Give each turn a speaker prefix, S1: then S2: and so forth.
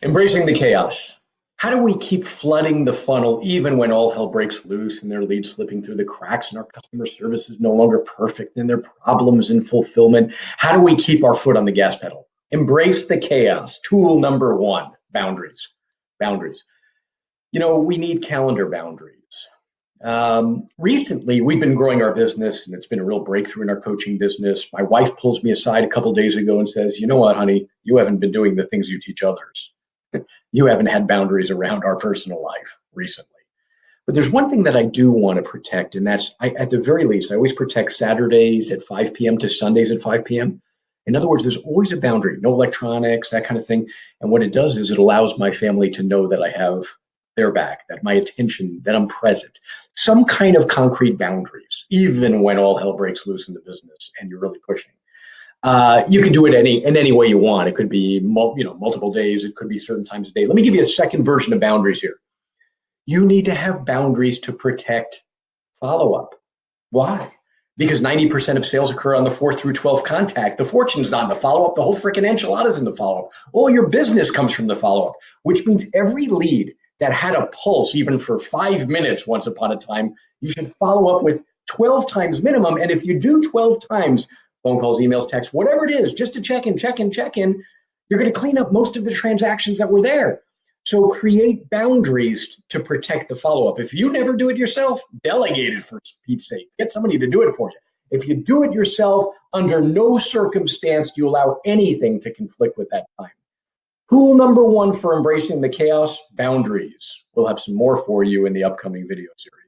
S1: Embracing the chaos. How do we keep flooding the funnel even when all hell breaks loose and their leads slipping through the cracks and our customer service is no longer perfect and there are problems in fulfillment? How do we keep our foot on the gas pedal? Embrace the chaos. Tool number one, boundaries. Boundaries. We need calendar boundaries. Recently, we've been growing our business, and it's been a real breakthrough in our coaching business. My wife pulls me aside a couple days ago and says, "You know what, honey? You haven't been doing the things you teach others. You haven't had boundaries around our personal life recently." But there's one thing that I do want to protect, and that's, at the very least, I always protect Saturdays at 5 p.m. to Sundays at 5 p.m. In other words, there's always a boundary, no electronics, that kind of thing. And what it does is it allows my family to know that I have their back, that my attention, that I'm present. Some kind of concrete boundaries, even when all hell breaks loose in the business and you're really pushing. You can do it in any way you want. It could be multiple days. It could be certain times a day. Let me give you a second version of boundaries here. You need to have boundaries to protect follow-up. Why? Because 90% of sales occur on the 4th through 12th contact. The fortune's not in the follow-up. The whole freaking enchilada's in the follow-up. All your business comes from the follow-up, which means every lead that had a pulse, even for 5 minutes once upon a time, you should follow up with 12 times minimum. And if you do 12 times, phone calls, emails, texts, whatever it is, just to check in, you're going to clean up most of the transactions that were there. So create boundaries to protect the follow-up. If you never do it yourself, delegate it, for Pete's sake. Get somebody to do it for you. If you do it yourself, under no circumstance do you allow anything to conflict with that time. Tool number one for embracing the chaos, boundaries. We'll have some more for you in the upcoming video series.